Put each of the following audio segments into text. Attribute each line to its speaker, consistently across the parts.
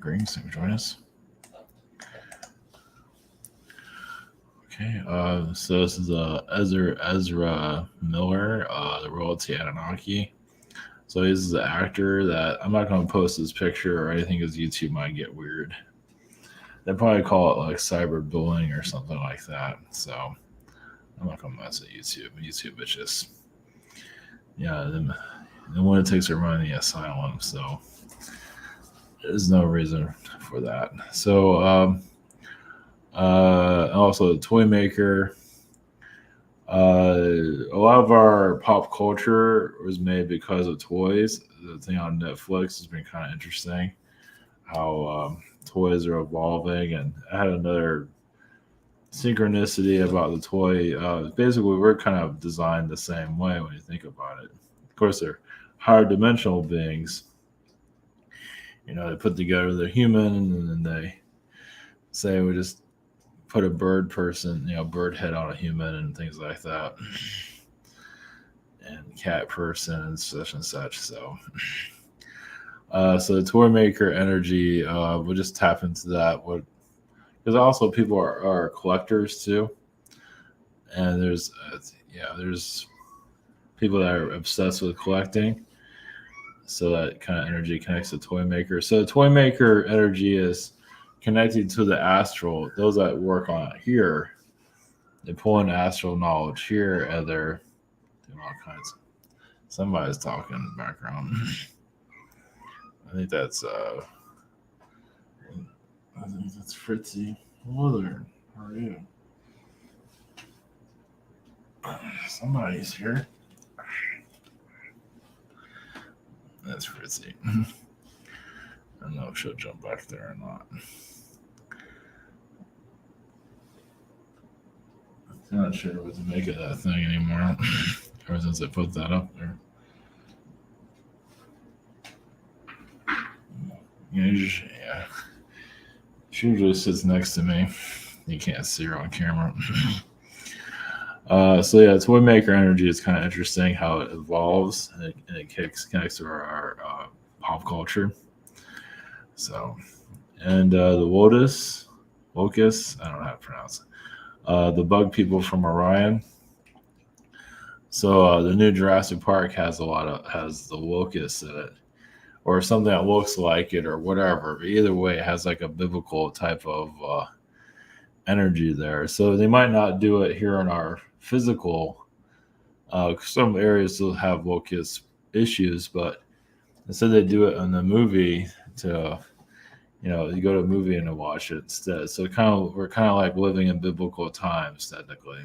Speaker 1: Greetings, thank you for joining us. Okay, so this is Ezra Miller, the royalty Anunnaki. So he's the actor that I'm not going to post his picture or anything because YouTube might get weird. They probably call it like cyberbullying or something like that. So I'm not going to mess with YouTube. YouTube is just, yeah, they want to take their money asylum. So there's no reason for that. So, also the toy maker. A lot of our pop culture was made because of toys. The thing on Netflix has been kind of interesting how toys are evolving. And I had another synchronicity about the toy. Basically, we're kind of designed the same way when you think about it. Of course, they're higher dimensional beings. You know, they put together the human and then they say we just put a bird person, bird head on a human and things like that, and cat person and such and such. So, so the toy maker energy, we'll just tap into that. Because also people are collectors too, and there's people that are obsessed with collecting. So that kind of energy connects to toy maker. So the toy maker energy is connecting to the astral. Those that work on it here, they pull in astral knowledge here, and they're doing all kinds. Somebody's talking in the background. I think that's Fritzy. Hello there. How are you? Somebody's here. That's Fritzy. I don't know if she'll jump back there or not. I'm not sure what to make of that thing anymore. Ever since I put that up there. She usually sits next to me. You can't see her on camera. So yeah, toy maker energy is kind of interesting how it evolves and it connects to our pop culture. So, and the Locusts, I don't know how to pronounce it. The bug people from Orion. So the new Jurassic Park has the locusts in it, or something that looks like it, or whatever. But either way, it has like a biblical type of energy there. So they might not do it here in our physical. Some areas still have locust issues, but instead they do it in the movie to, you go to a movie and to watch it instead. So we're kind of like living in biblical times technically.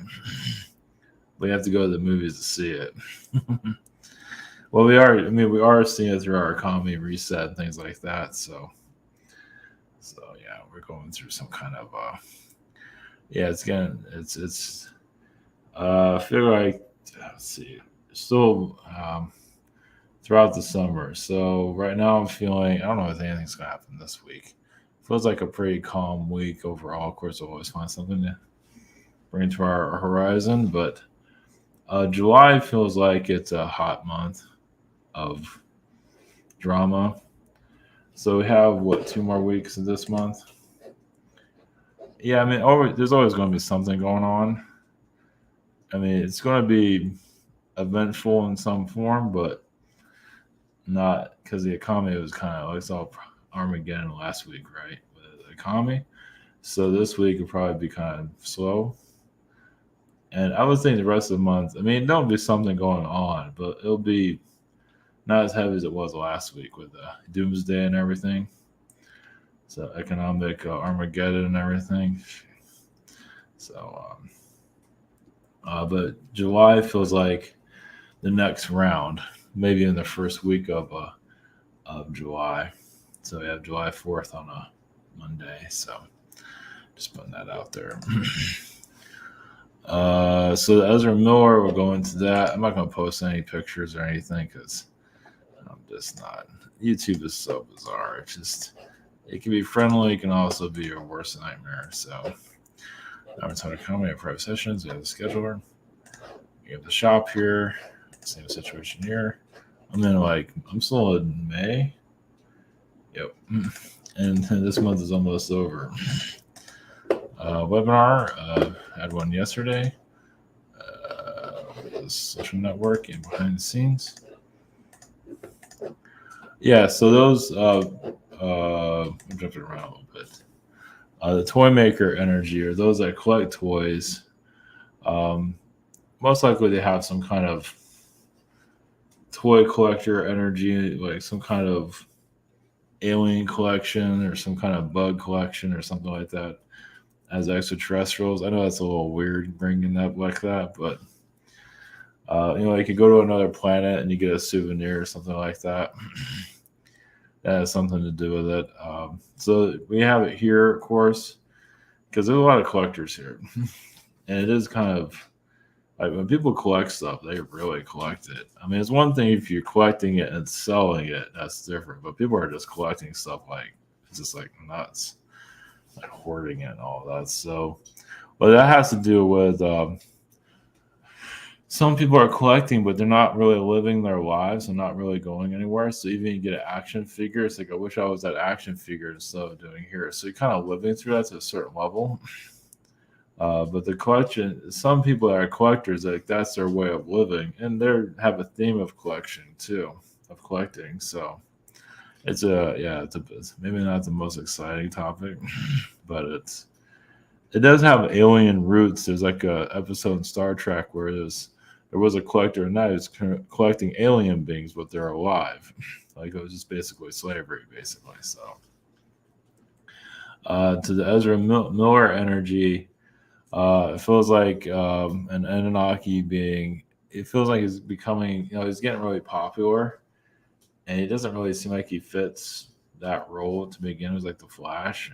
Speaker 1: We have to go to the movies to see it. Well, we are seeing it through our economy reset and things like that. So yeah, we're going through some kind of I feel like, let's see, still throughout the summer. So right now I'm feeling, I don't know if anything's gonna happen this week. Feels like a pretty calm week overall. Of course, we'll always find something to bring to our horizon, but July feels like it's a hot month of drama. So we have 2 more weeks in this month. Yeah, I mean, there's always going to be something going on. I mean, it's going to be eventful in some form, but not because the economy was kind of, it's all Armageddon last week, right? With the economy. So this week will probably be kind of slow. And I would think the rest of the month, I mean, there'll be something going on, but it'll be not as heavy as it was last week with doomsday and everything. So economic Armageddon and everything. So, but July feels like the next round, maybe in the first week of July. So we have July 4th on a Monday. So just putting that out there. So the Ezra Miller, we'll go into that. I'm not going to post any pictures or anything because I'm just not. YouTube is so bizarre. It can be friendly. It can also be your worst nightmare. So I'm talking to come. We have private sessions. We have the scheduler. We have the shop here. Same situation here. I'm still in May. Yep. and this month is almost over. Webinar, had one yesterday. Social network and behind the scenes. Yeah, so those I'm jumping around a little bit. The toy maker energy, or those that collect toys, most likely they have some kind of toy collector energy, like some kind of alien collection or some kind of bug collection or something like that as extraterrestrials. I know that's a little weird bringing up like that, but you could go to another planet and you get a souvenir or something like that. That has something to do with it. So we have it here, of course, because there's a lot of collectors here, and it is kind of like when people collect stuff, they really collect it. I mean, it's one thing if you're collecting it and selling it, that's different. But people are just collecting stuff like it's just like nuts, like hoarding it and all that. So, well, that has to do with some people are collecting, but they're not really living their lives and not really going anywhere. So even you get an action figure, it's like I wish I was that action figure instead of doing here. So you're kind of living through that to a certain level. But the collection, some people that are collectors, like that's their way of living, and they have a theme of collection too, of collecting. So it's maybe not the most exciting topic, but it does have alien roots. There's like a episode in Star Trek where there was a collector, and now he's collecting alien beings, but they're alive. Like it was just basically slavery, basically. So to the Ezra Miller energy. It feels like an Anunnaki being. It feels like he's becoming. He's getting really popular, and he doesn't really seem like he fits that role to begin with, like the Flash.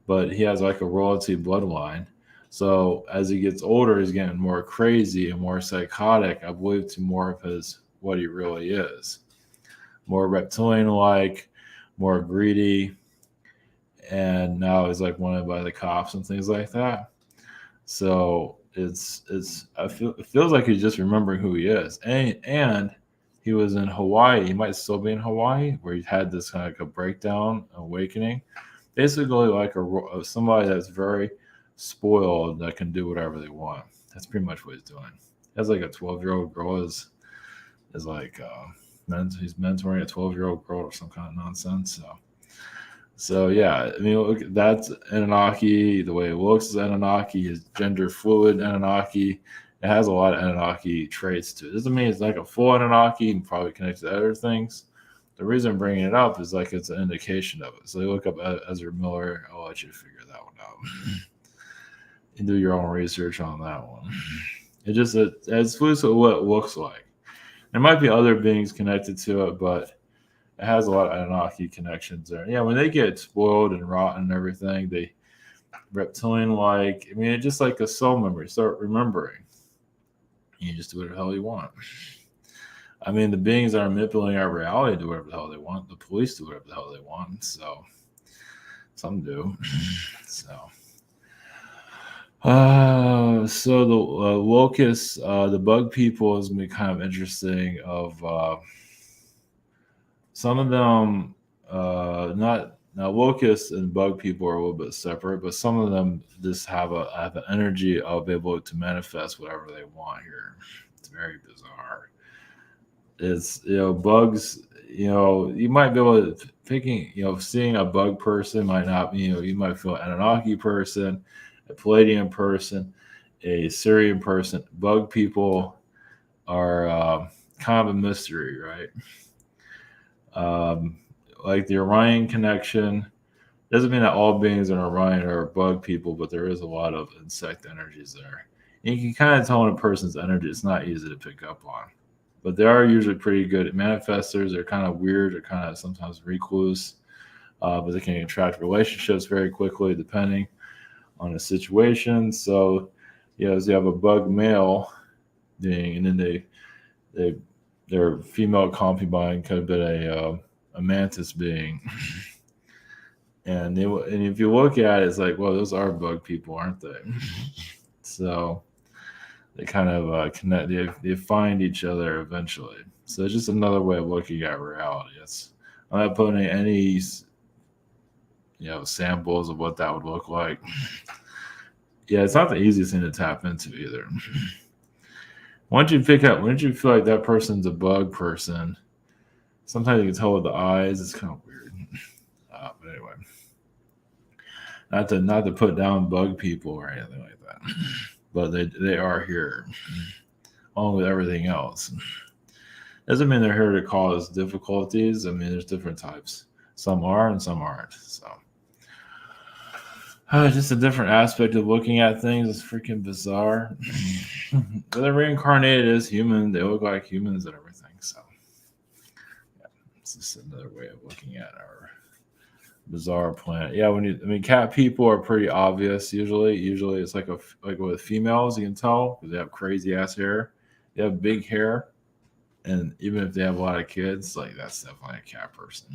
Speaker 1: But he has like a royalty bloodline. So as he gets older, he's getting more crazy and more psychotic. I believe to more of his what he really is, more reptilian-like, more greedy. And now he's like wanted by the cops and things like that. So it feels like he's just remembering who he is, and he was in Hawaii. He might still be in Hawaii, where he had this kind of like a breakdown, awakening, basically like somebody that's very spoiled that can do whatever they want. That's pretty much what he's doing. That's like a 12-year-old girl is like he's mentoring a 12-year-old girl or some kind of nonsense. So yeah, I mean, look, that's Anunnaki. The way it looks is Anunnaki. Is gender fluid Anunnaki. It has a lot of Anunnaki traits to it. Doesn't mean it's like a full Anunnaki and probably connected to other things. The reason I'm bringing it up is like it's an indication of it. So you look up Ezra Miller. I'll let you figure that one out. And do your own research on that one. It's exclusive what it looks like. There might be other beings connected to it, but it has a lot of Anunnaki connections there. Yeah, when they get spoiled and rotten and everything, they reptilian-like. I mean, it's just like a soul memory. Start remembering. You just do whatever the hell you want. I mean, the beings that are manipulating our reality do whatever the hell they want. The police do whatever the hell they want. So some do. So the locusts, the bug people has been kind of interesting. Some of them, not now, locusts and bug people are a little bit separate, but some of them just have an energy of able to manifest whatever they want here. It's very bizarre. It's bugs. You might be able to seeing a bug person might not. You might feel an Anunnaki person, a Palladian person, a Syrian person. Bug people are kind of a mystery, right? Like the Orion connection doesn't mean that all beings in Orion are bug people, but there is a lot of insect energies there. And you can kind of tell in a person's energy. It's not easy to pick up on, but they are usually pretty good manifestors. They're kind of weird. They're kind of sometimes recluse, but they can attract relationships very quickly depending on the situation. So, as you have a bug male being, and then their female concubine could have been a mantis being. And if you look at it, it's like, well, those are bug people, aren't they? So they kind of connect. They find each other eventually. So it's just another way of looking at reality. I'm not putting any samples of what that would look like. Yeah, it's not the easiest thing to tap into either. Once you feel like that person's a bug person, sometimes you can tell with the eyes. It's kind of weird. But anyway, not to put down bug people or anything like that, but they are here along with everything else. Doesn't mean they're here to cause difficulties. I mean, there's different types. Some are and some aren't. So just a different aspect of looking at things. It's freaking bizarre. They're reincarnated as humans. They look like humans and everything. So yeah, it's just another way of looking at our bizarre planet. Yeah, cat people are pretty obvious. Usually it's like with females, you can tell because they have crazy ass hair. They have big hair. And even if they have a lot of kids, like that's definitely a cat person.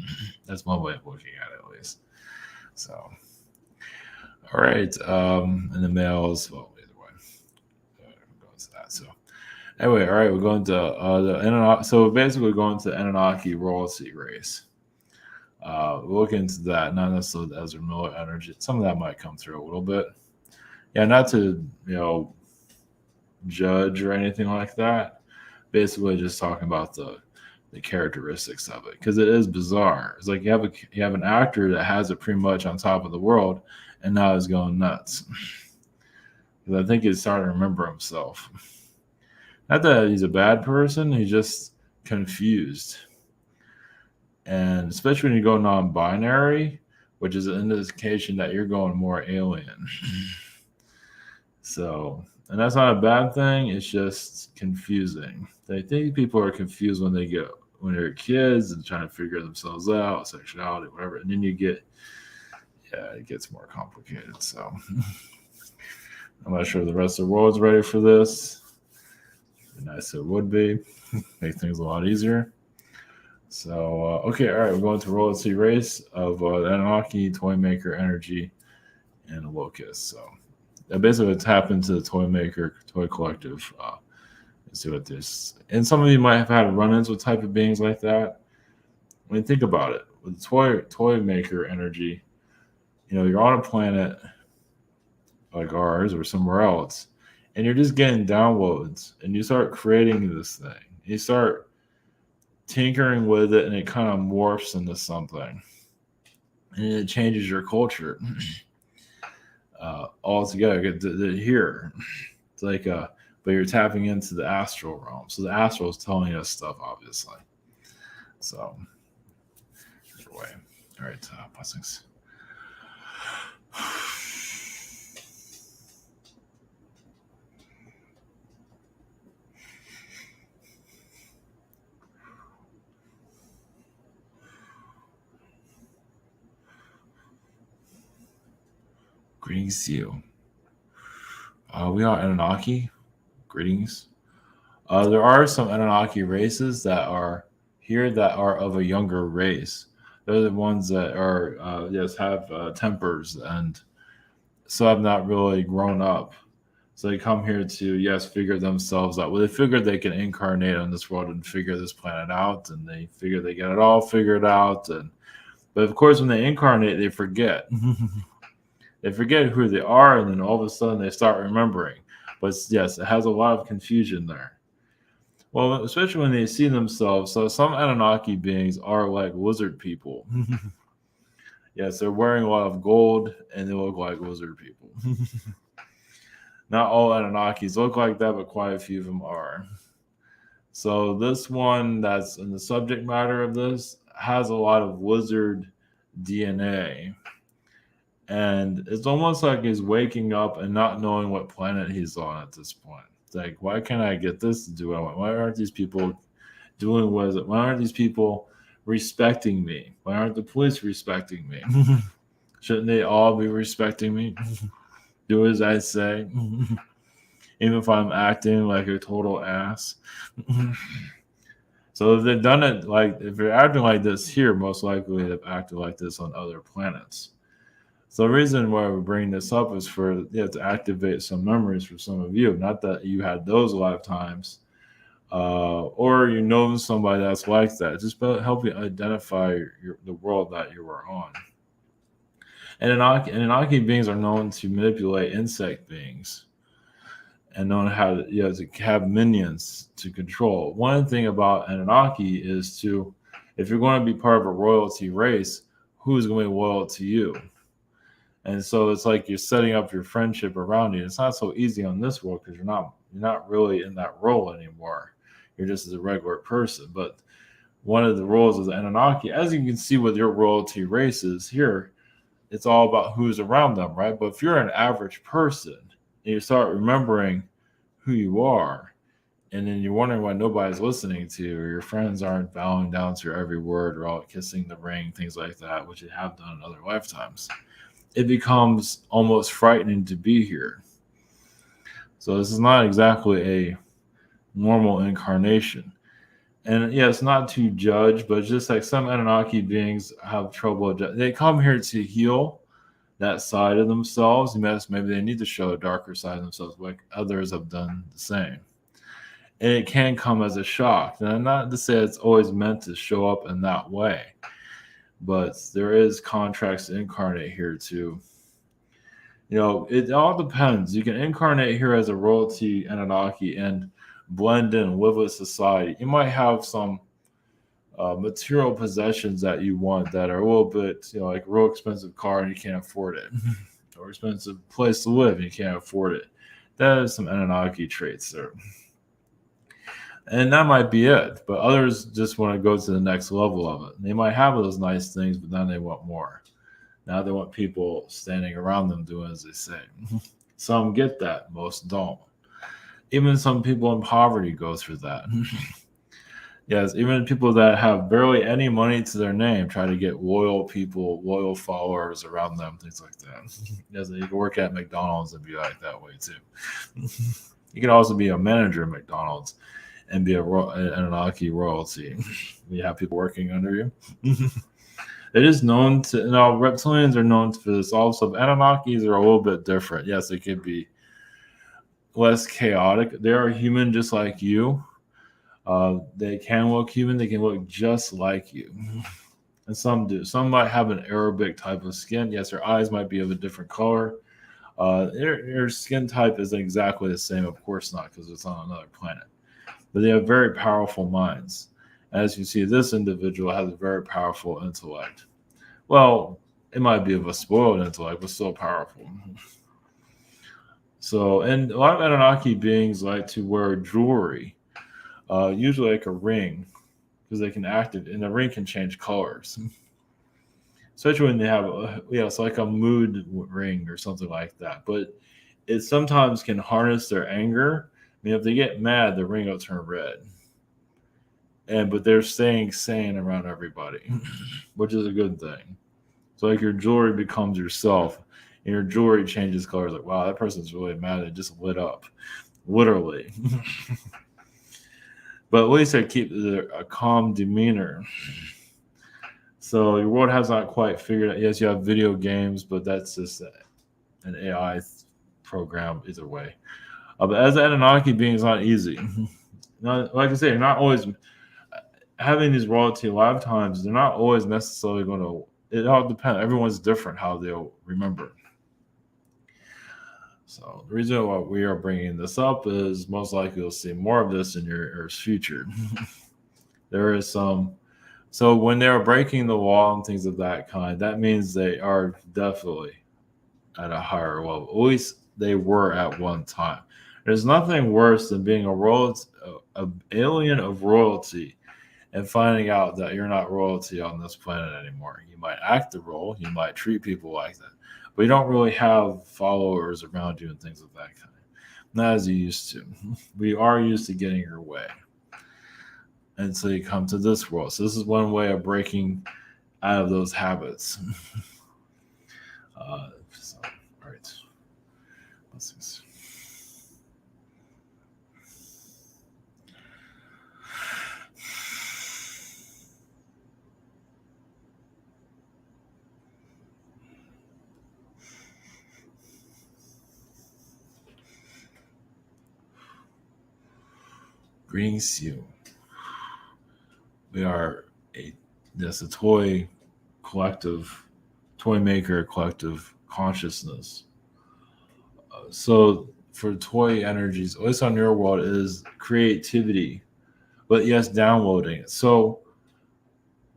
Speaker 1: That's one way of looking at it, at least. So, all right. And the males, well, either way, we'll go into that. So, anyway, all right, we're going to the Anunnaki. So basically, we're going to the Anunnaki royalty race. We'll look into that, not necessarily the Ezra Miller energy. Some of that might come through a little bit. Yeah, not to judge or anything like that. Basically just talking about the characteristics of it, because it is bizarre. It's like you have an actor that has it pretty much on top of the world, and now he's going nuts. Because I think he's starting to remember himself. Not that he's a bad person, he's just confused. And especially when you go non-binary, which is an indication that you're going more alien. So, and that's not a bad thing. It's just confusing. I think people are confused when they're kids and trying to figure themselves out, sexuality, whatever. And then it gets more complicated. So I'm not sure the rest of the world's ready for this. It'd be nice if it would be. Make things a lot easier. So, okay, all right, we're going to royalty race of the Anunnaki, Toy Maker, Energy, and Locusts. So that basically tap into the Toy Maker, Toy Collective. See what this. And some of you might have had run-ins with type of beings like that. I mean, think about it. With Toy Maker energy, you're on a planet like ours or somewhere else, and you're just getting downloads, and you start creating this thing. You start tinkering with it, and it kind of morphs into something, and it changes your culture altogether. Here, it's like but you're tapping into the astral realm. So the astral is telling us stuff, obviously. So, anyway, all right, blessings. Greetings to you. We are Anunnaki. Greetings. There are some Anunnaki races that are here that are of a younger race. They're the ones that are have tempers and so have not really grown up. So they come here to figure themselves out. Well, they figure they can incarnate on this world and figure this planet out, and they figure they get it all figured out. But of course, when they incarnate, they forget. They forget who they are, and then all of a sudden they start remembering. But yes, it has a lot of confusion there. Well, especially when they see themselves. So some Anunnaki beings are like lizard people. Yes, they're wearing a lot of gold, and they look like lizard people. Not all Anunnakis look like that, but quite a few of them are. So this one that's in the subject matter of this has a lot of lizard DNA. And it's almost like he's waking up and not knowing what planet he's on at this point. It's like, why can't I get this to do what I want? Why aren't these people doing what is it? Why aren't these people respecting me? Why aren't the police respecting me? Shouldn't they all be respecting me? Do as I say. Even if I'm acting like a total ass. So if they've done it if they're acting like this here, most likely they've acted like this on other planets. So the reason why we're bringing this up is to activate some memories for some of you. Not that you had those lifetimes, or somebody that's like that. Just help you identify the world that you were on. Anunnaki beings are known to manipulate insect beings and known how to have minions to control. One thing about Anunnaki is if you're going to be part of a royalty race, who's going to be loyal to you? And so it's like you're setting up your friendship around you. It's not so easy on this world because you're not really in that role anymore. You're just as a regular person. But one of the roles of the Anunnaki, as you can see with your royalty races here, it's all about who's around them, right? But if you're an average person and you start remembering who you are, and then you're wondering why nobody's listening to you, or your friends aren't bowing down to your every word, or all kissing the ring, things like that, which you have done in other lifetimes, it becomes almost frightening to be here. So this is not exactly a normal incarnation. And yeah, it's not to judge, but just like some Anunnaki beings have trouble. They come here to heal that side of themselves. Maybe they need to show a darker side of themselves, like others have done the same. And it can come as a shock. And not to say it's always meant to show up in that way, but there is contracts to incarnate here too. It all depends. You can incarnate here as a royalty Anunnaki and blend in, live with society. You might have some material possessions that you want that are a little bit, like a real expensive car and you can't afford it, or expensive place to live and you can't afford it. That is some Anunnaki traits there. And that might be it. But others just want to go to the next level of it. They might have those nice things, but then they want more. Now they want people standing around them doing as they say. Some get that, most don't. Even some people in poverty go through that. Yes, even people that have barely any money to their name try to get loyal people, loyal followers around them, things like that. Yes, you can work at McDonald's and be like that way too. You can also be a manager at McDonald's and be an Anunnaki royalty. You have people working under you. It is known to, reptilians are known for this also. Anunnakis are a little bit different. Yes, they could be less chaotic. They are human just like you. They can look human. They can look just like you. And some do. Some might have an Arabic type of skin. Yes, their eyes might be of a different color. Their skin type isn't exactly the same. Of course not, because it's on another planet. But they have very powerful minds. As you see, this individual has a very powerful intellect. Well, it might be of a spoiled intellect, but still powerful. So, and a lot of Anunnaki beings like to wear jewelry, usually like a ring, because they can activate, and the ring can change colors. Especially when they have, it's like a mood ring or something like that. But it sometimes can harness their anger. I mean, if they get mad, the ring will turn red. But they're staying sane around everybody, which is a good thing. So like your jewelry becomes yourself, and your jewelry changes colors. Like, wow, that person's really mad. It just lit up, literally. But at least they keep a calm demeanor. So your world has not quite figured out. Yes, you have video games, but that's just an AI program either way. But as an Anunnaki being is not easy. Like I say, you're not always having these royalty lifetimes. They're not always necessarily going to. It all depends. Everyone's different how they'll remember. So the reason why we are bringing this up is most likely you'll see more of this in your future. There is some. So when they're breaking the wall and things of that kind, that means they are definitely at a higher level. At least they were at one time. There's nothing worse than being an alien of royalty and finding out that you're not royalty on this planet anymore. You might act the role, you might treat people like that, but you don't really have followers around you and things of that kind. Not as you used to. We are used to getting your way. And so you come to this world. So this is one way of breaking out of those habits. All right. Let's see. Greetings to you. We are a toy collective toy maker collective consciousness. So for toy energies, at least on your world, is creativity, but yes, downloading it. So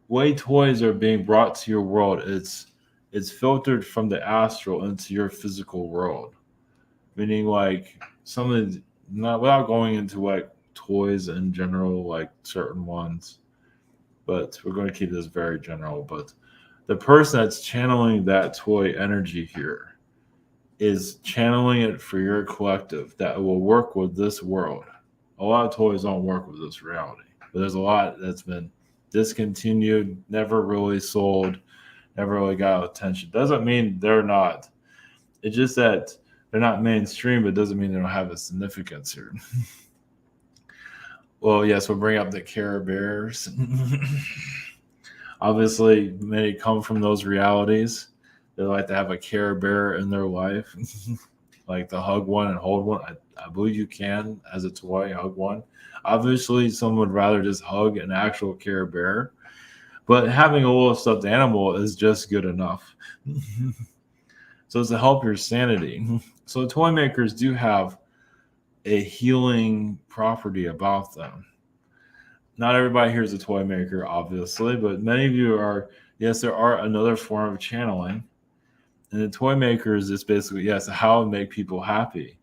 Speaker 1: way toys are being brought to your world, it's filtered from the astral into your physical world. Meaning like some of the, not without going into like toys in general, like certain ones, but we're going to keep this very general. But the person that's channeling that toy energy here is channeling it for your collective that will work with this world. A lot of toys don't work with this reality, but there's a lot that's been discontinued, never really sold, never really got attention. Doesn't mean they're not. It's just that they're not mainstream, but doesn't mean they don't have a significance here. Well, yes, we'll bring up the Care Bears. Obviously, many come from those realities. They like to have a Care Bear in their life, like to hug one and hold one. I believe you can, as a toy, hug one. Obviously, some would rather just hug an actual Care Bear, but having a little stuffed animal is just good enough. So it's to help your sanity. So toy makers do have a healing property about them. Not everybody here is a toy maker, obviously, but many of you are. Yes, there are another form of channeling, and the toy makers is basically yes, how to make people happy.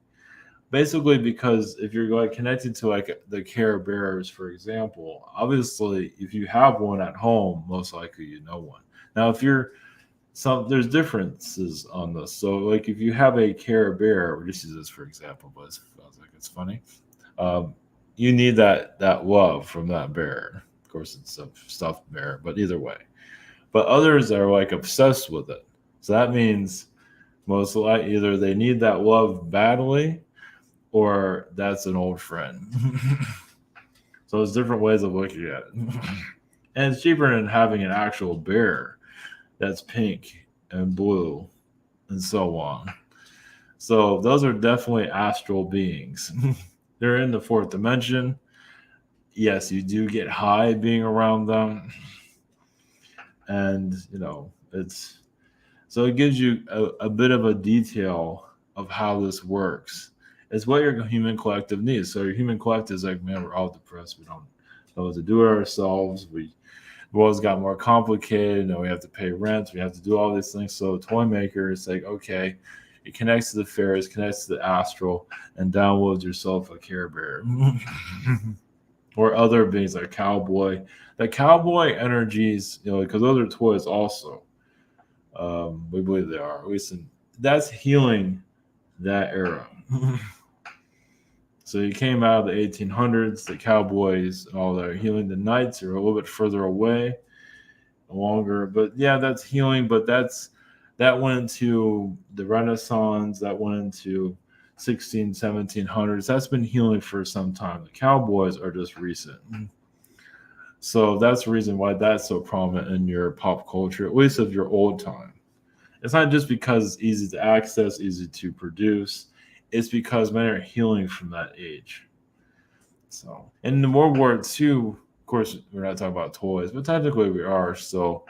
Speaker 1: Basically, because if you're like connected to like the Care Bears, for example, obviously if you have one at home, most likely you know one. Now, if you're there's differences on this. So like if you have a Care Bear, we just use this for example, but it sounds like it's funny. You need that love from that bear. Of course, it's a stuffed bear, but either way. But others are like obsessed with it. So that means most likely either they need that love badly, or that's an old friend. So there's different ways of looking at it, and it's cheaper than having an actual bear that's pink and blue and so on. So those are definitely astral beings. They're in the fourth dimension. Yes, you do get high being around them. And, it's so it gives you a bit of a detail of how this works. It's what your human collective needs. So your human collective is like, man, we're all depressed. We don't know what to do ourselves. The world's got more complicated. We have to pay rent. We have to do all these things. So toy maker is like, okay, it connects to the fairies, connects to the astral, and downloads yourself a Care Bear. Or other beings like cowboy. The cowboy energies, because those are toys also. We believe they are. At least that's healing that era. So you came out of the 1800s, the cowboys and all that healing. The knights are a little bit further away, longer. But yeah, that's healing. But that went into the Renaissance. That went into 1700s. That's been healing for some time. The cowboys are just recent. So that's the reason why that's so prominent in your pop culture, at least of your old time. It's not just because it's easy to access, easy to produce. It's because men are healing from that age. So in the World War II, of course, we're not talking about toys, but technically we are. So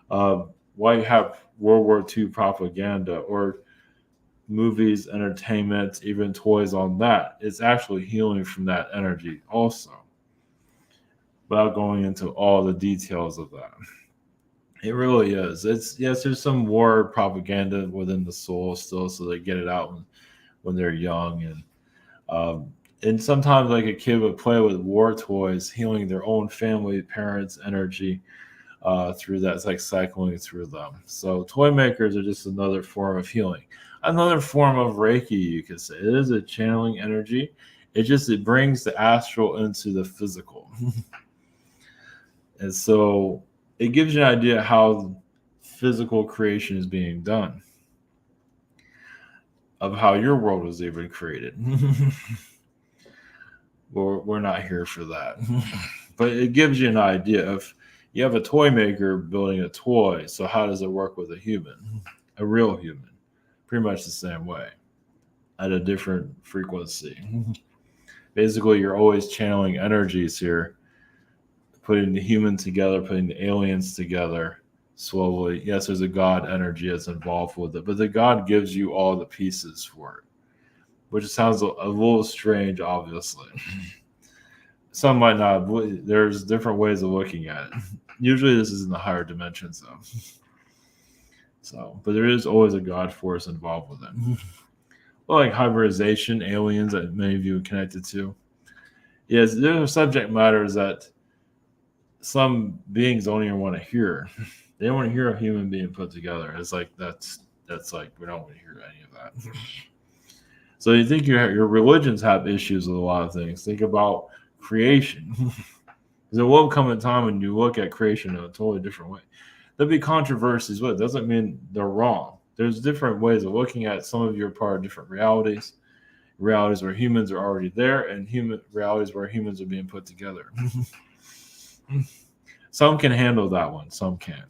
Speaker 1: why you have World War II propaganda or movies, entertainment, even toys on that, it's actually healing from that energy also. Without going into all the details of that. It really is. It's yes, there's some war propaganda within the soul still, so they get it out when they're young, and sometimes like a kid would play with war toys, healing their own family, parents' energy through that. It's like cycling through them. So toy makers are just another form of healing, another form of Reiki, you could say. It is a channeling energy. It brings the astral into the physical. And so it gives you an idea how physical creation is being done, of how your world was even created. We're not here for that. But it gives you an idea of you have a toy maker building a toy. So how does it work with a human, a real human? Pretty much the same way at a different frequency. Basically, you're always channeling energies here, putting the human together, putting the aliens together, slowly. Yes, there's a God energy that's involved with it, but the God gives you all the pieces for it, which sounds a little strange, obviously. Some might not. There's different ways of looking at it. Usually, this is in the higher dimensions, though. So, but there is always a God force involved with it. Well, like hybridization, aliens that many of you are connected to. Yes, there are subject matters that some beings don't even want to hear. They don't want to hear a human being put together. It's like that's like we don't want to hear any of that. So you think your religions have issues with a lot of things. Think about creation. Because there will come a time when you look at creation in a totally different way. There'll be controversies, but it doesn't mean they're wrong. There's different ways of looking at it. Some of you are part of different realities. Realities where humans are already there, and human realities where humans are being put together. Some can handle that one, some can't.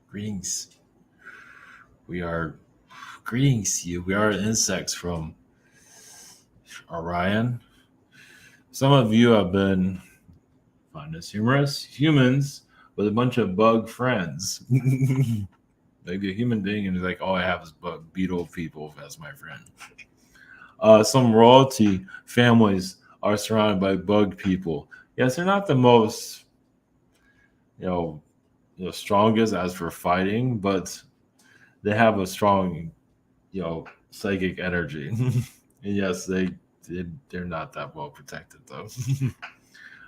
Speaker 1: Greetings. Greetings to you. We are insects from Orion. Some of you have been, find this humorous, humans with a bunch of bug friends. Maybe a human being and he's like, all I have is bug beetle people as my friend. Some royalty families are surrounded by bug people. Yes, they're not the most, strongest as for fighting, but they have a strong, psychic energy. And yes, they're not that well protected though.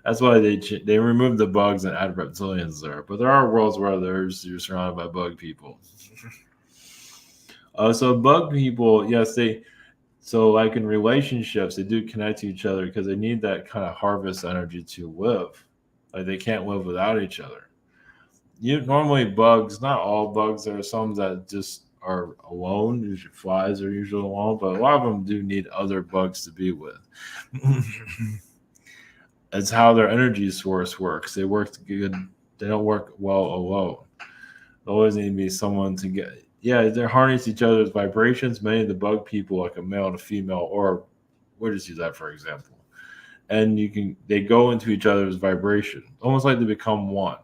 Speaker 1: That's why they removed the bugs and add reptilians there. But there are worlds where you're surrounded by bug people. So bug people, yes, so like in relationships, they do connect to each other because they need that kind of harvest energy to live. Like they can't live without each other. Normally bugs, not all bugs, there are some that just are alone. Usually flies are usually alone, but a lot of them do need other bugs to be with. It's how their energy source works. They work good. They don't work well alone. There always need to be someone to get. Yeah, they harness each other's vibrations. Many of the bug people, like a male and a female, or we'll just use that for example. And they go into each other's vibration, almost like they become one.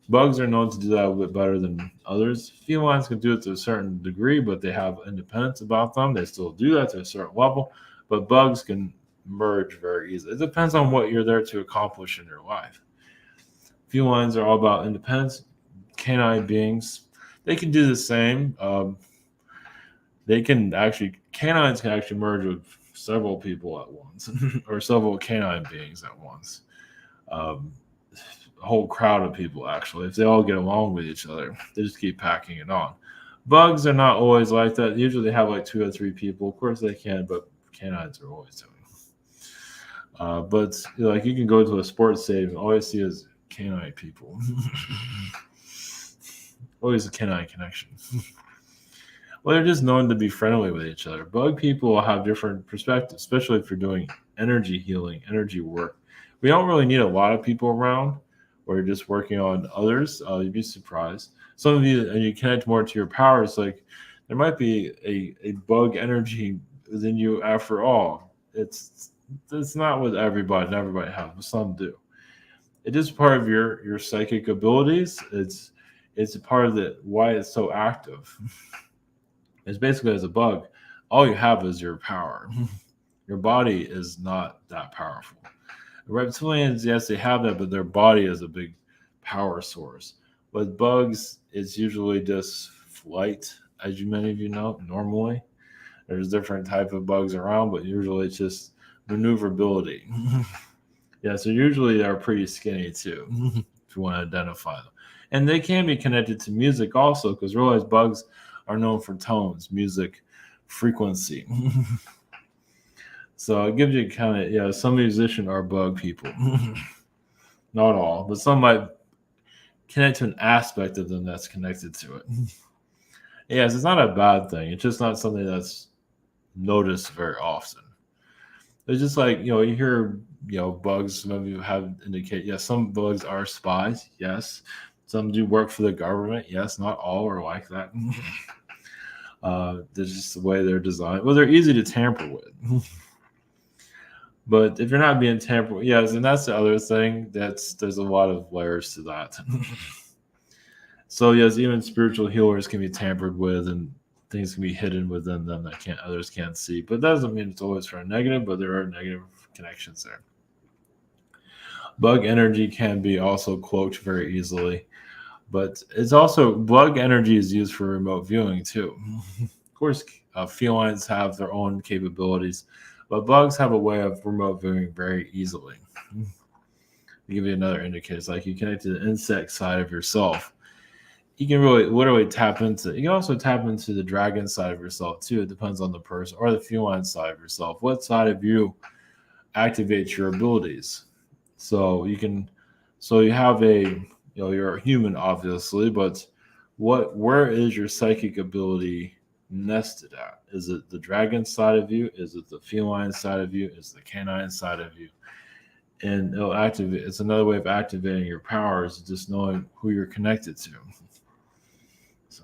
Speaker 1: Bugs are known to do that a bit better than others. Felines can do it to a certain degree, but they have independence about them. They still do that to a certain level, but bugs can merge very easily. It depends on what you're there to accomplish in your life. Felines are all about independence. Canine beings, they can do the same. Canines can actually merge with several people at once, or several canine beings at once. A whole crowd of people, actually, if they all get along with each other, they just keep packing it on. Bugs are not always like that. Usually they have like 2 or 3 people. Of course they can, but canines are always doing it. But like you can go to a sports stadium and all you see is canine people. Always a canine connection. Well, they're just known to be friendly with each other. Bug people have different perspectives, especially if you're doing energy healing, energy work. We don't really need a lot of people around, or you're just working on others. You'd be surprised. Some of you, and you connect more to your powers, like there might be a bug energy within you after all. It's not with everybody, and everybody has, but some do. It is part of your psychic abilities. It's a part of why it's so active. It's basically as a bug, all you have is your power. Your body is not that powerful. Reptilians, yes, they have that, but their body is a big power source. With bugs, it's usually just flight, as many of you know, normally. There's different type of bugs around, but usually it's just maneuverability. Yeah, so usually they're pretty skinny too, if you want to identify them. And they can be connected to music also, because realize bugs are known for tones, music, frequency. So it gives you kind of, some musicians are bug people. Not all, but some might connect to an aspect of them that's connected to it. Yes, it's not a bad thing. It's just not something that's noticed very often. It's just like, you hear, bugs, some of you have indicate, yes, some bugs are spies. Yes. Some do work for the government. Yes. Not all are like that. There's just the way they're designed. Well, they're easy to tamper with. But if you're not being tampered with, yes, and that's the other thing. There's a lot of layers to that. So yes, even spiritual healers can be tampered with, and things can be hidden within them that others can't see. But that doesn't mean it's always for a negative, but there are negative connections there. Bug energy can be also cloaked very easily, but it's also bug energy is used for remote viewing too. Of course, felines have their own capabilities, but bugs have a way of remote viewing very easily. To give you another indicator, it's like you connect to the insect side of yourself. You can really literally tap into. You can also tap into the dragon side of yourself too. It depends on the person, or the feline side of yourself. What side of you activates your abilities? So you can. So you have you're a human, obviously, but where is your psychic ability nested at? Is it the dragon side of you? Is it the feline side of you? Is it the canine side of you? And it'll activate. It's another way of activating your powers, just knowing who you're connected to. So